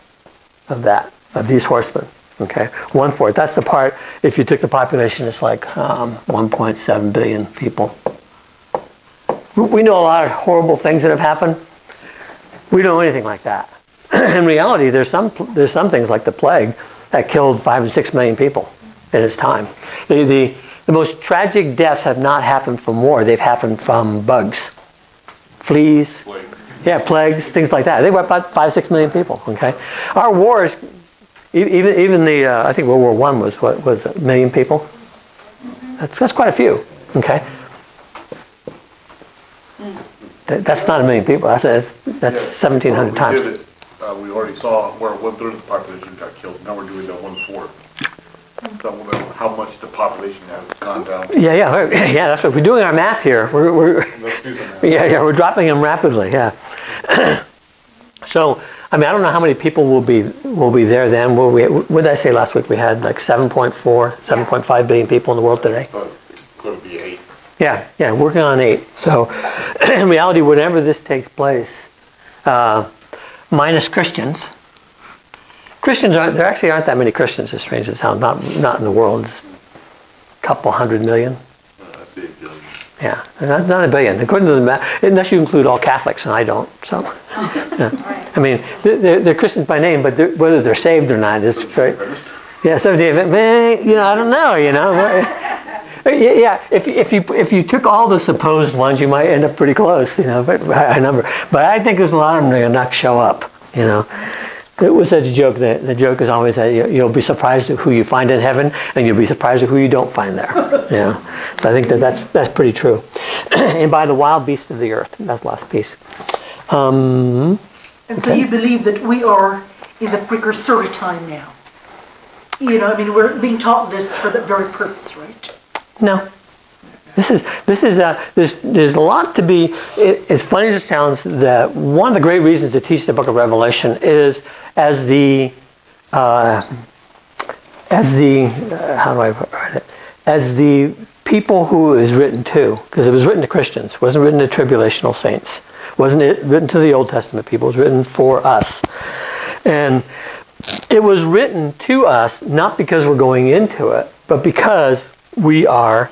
Speaker 3: of that, of these horsemen. Okay, 1/4. That's the part, if you took the population, it's like 1.7 billion people. We know a lot of horrible things that have happened. We don't know anything like that. In reality, there's some things like the plague that killed 5 and 6 million people in its time. The most tragic deaths have not happened from war. They've happened from bugs, fleas, plagues, things like that. They wiped out 5, 6 million people. Okay, our wars, even the I think World War I was a million people. That's quite a few. Okay, that's not a million people. That's 1,700 times.
Speaker 1: We already saw where 1/3 of the population got killed. Now we're doing the 1/4. So I want to know how much the population has gone down.
Speaker 3: Yeah. That's what we're doing. Our math here. We're
Speaker 1: Let's do some math.
Speaker 3: we're dropping them rapidly. Yeah. So I mean, I don't know how many people will be there then. What did I say last week? We had like 7.4, 7.5 billion people in the world today.
Speaker 1: But it's going to be 8.
Speaker 3: Yeah, working on 8. So in reality, whenever this takes place, minus Christians. There actually aren't that many Christians, as strange as it sounds, not in the world. Just a couple 100 million.
Speaker 1: I see a billion.
Speaker 3: Yeah, not a billion. According to the math, unless you include all Catholics, and I don't. So, yeah. I mean, they're Christians by name, but whether they're saved or not is very. Yeah, 70. Man, I don't know. Yeah, if you took all the supposed ones, you might end up pretty close. By a number. But I think there's a lot of them that are not show up. It was a joke. The joke is always that you'll be surprised at who you find in heaven, and you'll be surprised at who you don't find there. So I think that's pretty true. And by the wild beasts of the earth. That's the last piece.
Speaker 4: And so you believe that we are in the Precursor Time now? We're being taught this for that very purpose, right?
Speaker 3: No. There's a lot to be. As funny as it sounds, that one of the great reasons to teach the Book of Revelation is as the how do I write it? As the people who it was written to, because it was written to Christians, it wasn't written to tribulational saints, wasn't it written to the Old Testament people? It was written for us, and it was written to us not because we're going into it, but because we are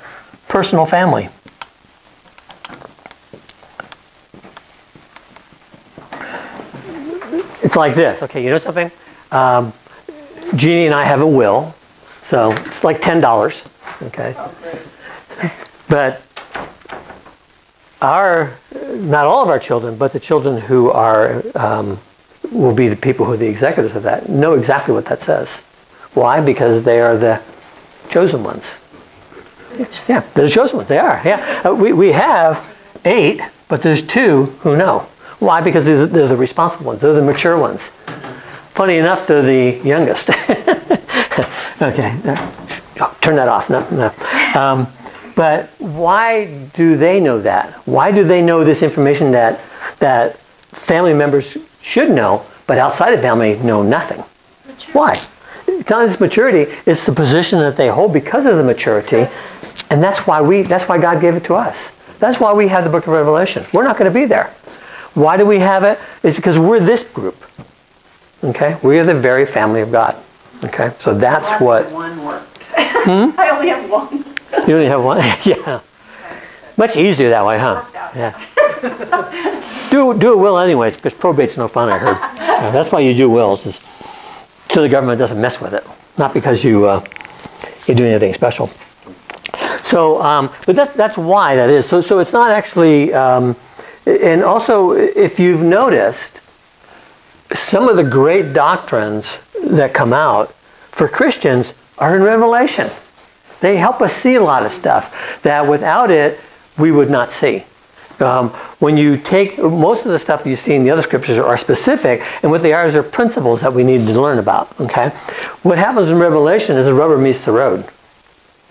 Speaker 3: personal family. It's like this. Okay, you know something? Jeannie and I have a will, so it's like $10. Okay, but not all of our children, but the children who are will be the people who are the executors of that know exactly what that says. Why? Because they are the chosen ones. Yeah, they're the chosen ones. They are. Yeah, we have 8, but there's 2 who know. Why? Because they're the responsible ones. They're the mature ones. Funny enough, they're the youngest. Okay, turn that off. No. But why do they know that? Why do they know this information that family members should know, but outside of family know nothing? Why? This maturity is the position that they hold because of the maturity, and that's why God gave it to us. That's why we have the Book of Revelation. We're not going to be there. Why do we have it? It's because we're this group. Okay, we are the very family of God. Okay, so that's what.
Speaker 5: One worked. I only have one.
Speaker 3: You only have one. Yeah, much easier that way, huh? Yeah. Do a will anyways, because probate's no fun. I heard. That's why you do wills. So the government doesn't mess with it, not because you do anything special. So, but that's why that is. So it's not actually, and also if you've noticed, some of the great doctrines that come out for Christians are in Revelation. They help us see a lot of stuff that without it we would not see. When you take most of the stuff you see in the other scriptures are specific, and what they are is they're principles that we need to learn about. Okay, what happens in Revelation is the rubber meets the road.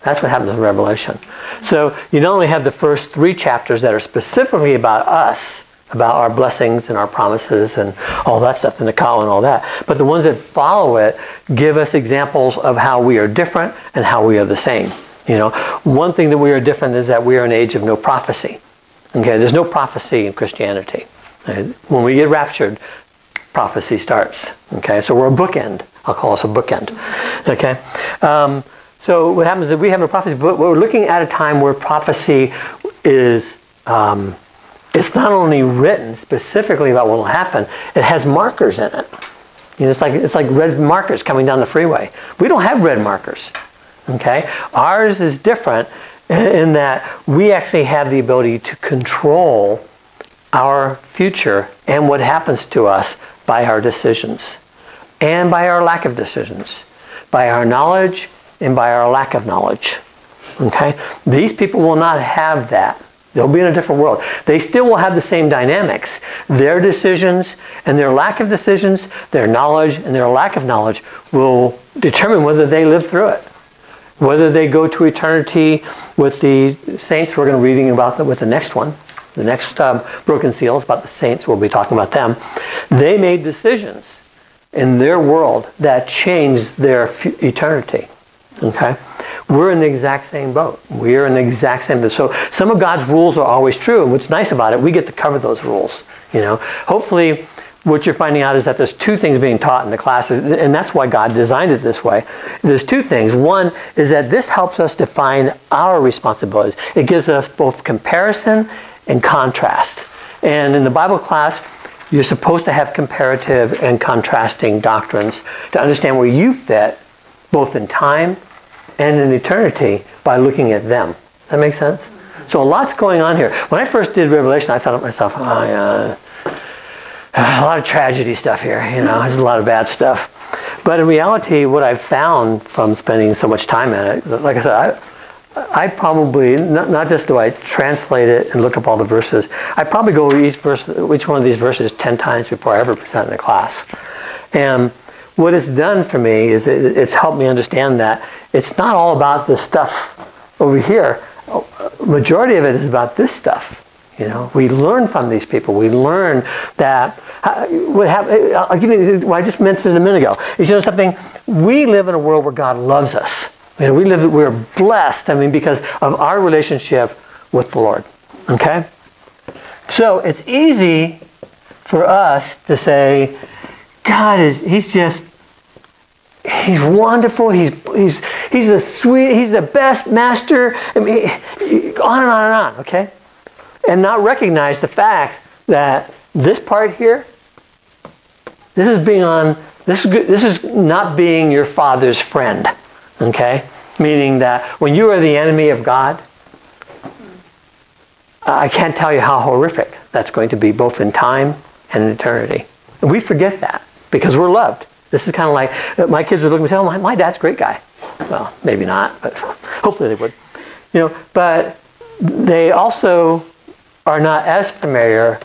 Speaker 3: That's what happens in Revelation. So you not only have the first 3 chapters that are specifically about us, about our blessings and our promises and all that stuff, and the call and all that, but the ones that follow it give us examples of how we are different and how we are the same. One thing that we are different is that we are an age of no prophecy. Okay, there's no prophecy in Christianity. When we get raptured, prophecy starts. Okay, so we're a bookend. I'll call us a bookend. Okay, so what happens is we have a prophecy, but we're looking at a time where prophecy is it's not only written specifically about what will happen, it has markers in it. You know, it's like red markers coming down the freeway. We don't have red markers. Okay? Ours is different in that we actually have the ability to control our future and what happens to us by our decisions and by our lack of decisions, by our knowledge and by our lack of knowledge. Okay? These people will not have that. They'll be in a different world. They still will have the same dynamics. Their decisions and their lack of decisions, their knowledge and their lack of knowledge will determine whether they live through it. Whether they go to eternity with the saints, we're going to be reading about that with the next one. The next broken seal is about the saints. We'll be talking about them. They made decisions in their world that changed their eternity. Okay? We're in the exact same boat. We're in the exact same. So some of God's rules are always true. And what's nice about it, we get to cover those rules. You know, hopefully, what you're finding out is that there's two things being taught in the classes, and that's why God designed it this way. There's two things. One is that this helps us define our responsibilities. It gives us both comparison and contrast. And in the Bible class, you're supposed to have comparative and contrasting doctrines to understand where you fit, both in time and in eternity, by looking at them. That makes sense? So a lot's going on here. When I first did Revelation, I thought to myself, oh, yeah, a lot of tragedy stuff here, you know, there's a lot of bad stuff. But in reality, what I've found from spending so much time in it, like I said, I probably, not just do I translate it and look up all the verses, I probably go over each one of these verses 10 times before I ever present in a class. And what it's done for me is it's helped me understand that it's not all about the stuff over here. Majority of it is about this stuff. You know, we learn from these people. We learn that what happened. I'll give you what I just mentioned a minute ago. You know something? We live in a world where God loves us. You know, we're blessed. I mean, because of our relationship with the Lord. Okay, so it's easy for us to say, God he's wonderful. He's the sweet. He's the best master. I mean, on and on and on. Okay. And not recognize the fact that this part here, this is not being your father's friend, okay? Meaning that when you are the enemy of God, I can't tell you how horrific that's going to be, both in time and in eternity. And we forget that because we're loved. This is kind of like my kids would look at me and say, "Oh, my dad's a great guy." Well, maybe not, but hopefully they would. You know, but they also are not as familiar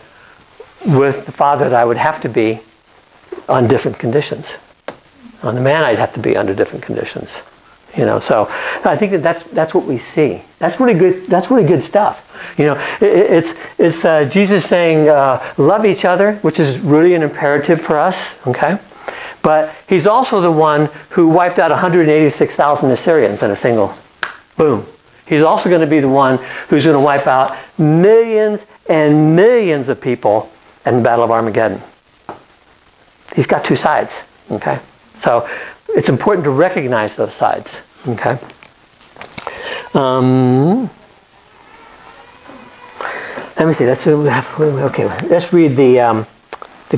Speaker 3: with the father that I would have to be on different conditions. On the man, I'd have to be under different conditions. You know, so I think that's what we see. That's really good. That's really good stuff. You know, it's Jesus saying love each other, which is really an imperative for us. Okay, but he's also the one who wiped out 186,000 Assyrians in a single boom. He's also going to be the one who's going to wipe out millions and millions of people in the Battle of Armageddon. He's got two sides, okay? So it's important to recognize those sides, okay? Let me see. Let's read the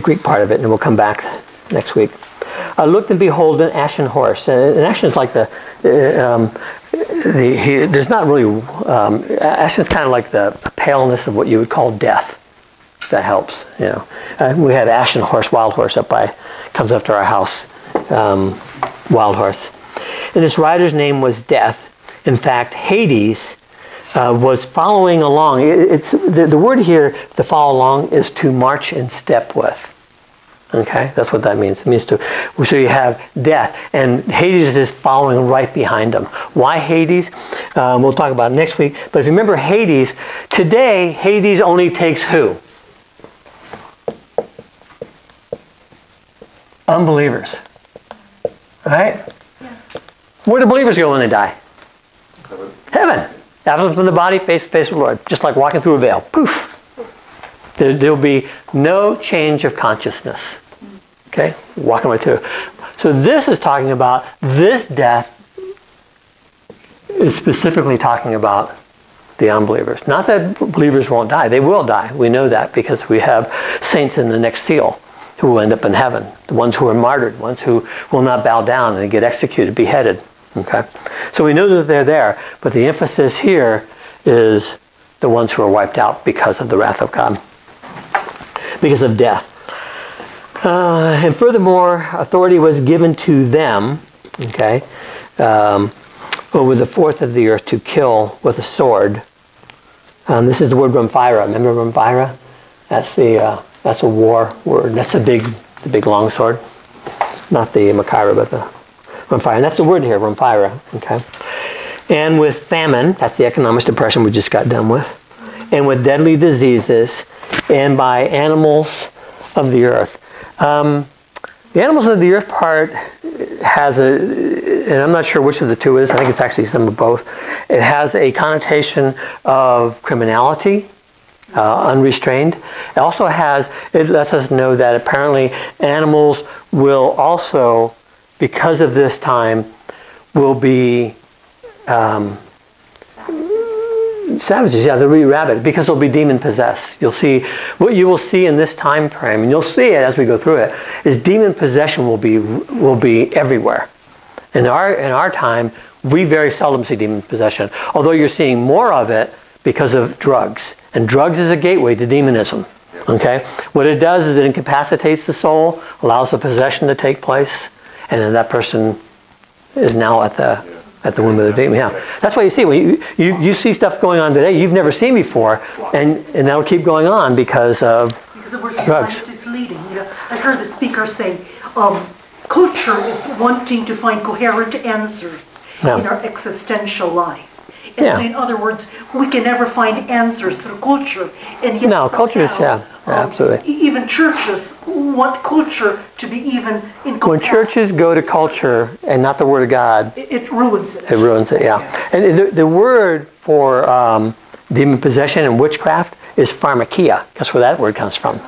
Speaker 3: Greek part of it, and then we'll come back next week. I looked and behold an ashen horse. And ashen is like there's not really, ashen is kind of like the paleness of what you would call death. That helps, you know. We have ashen horse, wild horse comes up to our house, wild horse. And this rider's name was Death. In fact, Hades was following along. The word here, to follow along, is to march in step with. Okay, that's what that means. It means so you have death, and Hades is following right behind him. Why Hades? We'll talk about it next week. But if you remember Hades, today Hades only takes who? Unbelievers. Right? Yeah. Where do believers go when they die? Heaven. Absent from the body, face to face with the Lord. Just like walking through a veil. Poof. There'll be no change of consciousness. Okay? Walking right through. So this is talking about, this death is specifically talking about the unbelievers. Not that believers won't die. They will die. We know that because we have saints in the next seal who will end up in heaven. The ones who are martyred, ones who will not bow down and get executed, beheaded. Okay? So we know that they're there, but the emphasis here is the ones who are wiped out because of the wrath of God, because of death. And furthermore, authority was given to them, okay, over the fourth of the earth to kill with a sword. This is the word Rumphira. Remember Rumphira? That's a war word. That's the big long sword. Not the Machaira, but the Rumphira. And that's the word here, Rumphira. Okay. And with famine, that's the economic depression we just got done with, and with deadly diseases, and by animals of the earth. The animals of the earth part has and I'm not sure which of the two it is, I think it's actually some of both. It has a connotation of criminality, unrestrained. It also it lets us know that apparently animals will also, because of this time, will be savages, yeah, they'll be rabid because they'll be demon possessed. You'll see, what you will see in this time frame, and you'll see it as we go through it, is demon possession will be everywhere. In our time, we very seldom see demon possession, although you're seeing more of it because of drugs. And drugs is a gateway to demonism. Okay? What it does is it incapacitates the soul, allows the possession to take place, and then that person is now at the womb of the demon. Yeah. That's why you see, when you see stuff going on today you've never seen before, and that'll keep going on because of
Speaker 4: where
Speaker 3: drugs.
Speaker 4: society is leading. I heard the speaker say, culture is wanting to find coherent answers in our existential life. And so in other words, we can never find answers through culture. And yet
Speaker 3: culture is, absolutely.
Speaker 4: Even churches want culture to be even in comparison.
Speaker 3: When churches go to culture and not the Word of God,
Speaker 4: it ruins it.
Speaker 3: It ruins it, yeah.
Speaker 4: Yes.
Speaker 3: And the word for demon possession and witchcraft is pharmakia. Guess where that word comes from?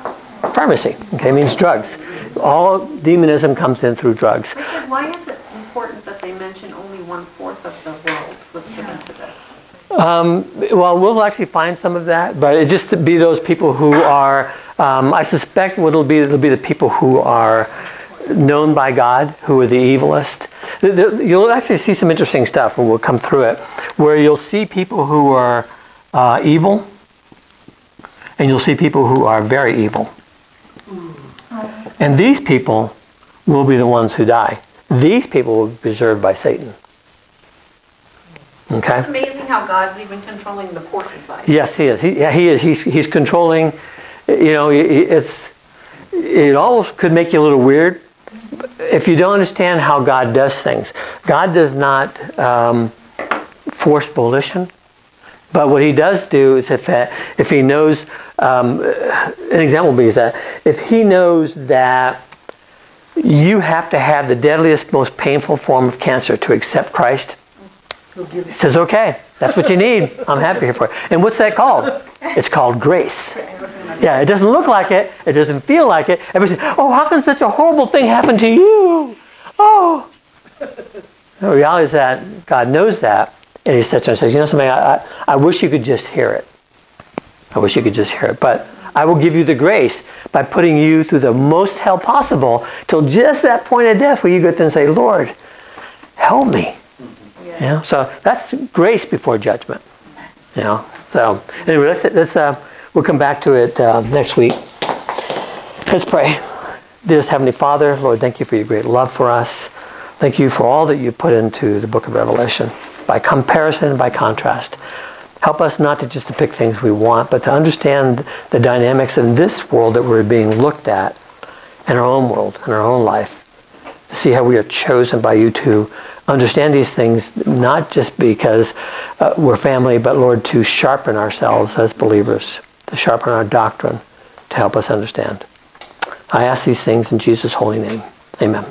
Speaker 3: Pharmacy, okay, it means drugs. All demonism comes in through drugs.
Speaker 5: Richard, why is it important that they mention only 1/4 of the world was given to this?
Speaker 3: Well, we'll actually find some of that, but it just to be those people who are, I suspect it'll be the people who are known by God, who are the evilest. You'll actually see some interesting stuff, and we'll come through it, where you'll see people who are evil, and you'll see people who are very evil. And these people will be the ones who die. These people will be preserved by Satan. Okay?
Speaker 5: It's amazing how God's even controlling the portion side.
Speaker 3: Yes, he is. He is. He's controlling. It all could make you a little weird if you don't understand how God does things. God does not force volition, but what He does do is if He knows. An example would be that if He knows that you have to have the deadliest, most painful form of cancer to accept Christ, He says, okay, that's what you need. I'm happy here for it. And what's that called? It's called grace. Yeah, it doesn't look like it. It doesn't feel like it. Everybody says, oh, how can such a horrible thing happen to you? Oh. The reality is that God knows that. And He sits there and says, you know something, I wish you could just hear it. I wish you could just hear it. But I will give you the grace by putting you through the most hell possible till just that point of death where you get there and say, Lord, help me. Yeah. So that's grace before judgment. So anyway, we'll come back to it next week. Let's pray. Dearest Heavenly Father, Lord, thank you for your great love for us. Thank you for all that you put into the book of Revelation, by comparison and by contrast. Help us not to just to pick things we want, but to understand the dynamics in this world that we're being looked at, in our own world, in our own life. To see how we are chosen by you to understand these things, not just because we're family, but Lord, to sharpen ourselves as believers, to sharpen our doctrine, to help us understand. I ask these things in Jesus' holy name. Amen.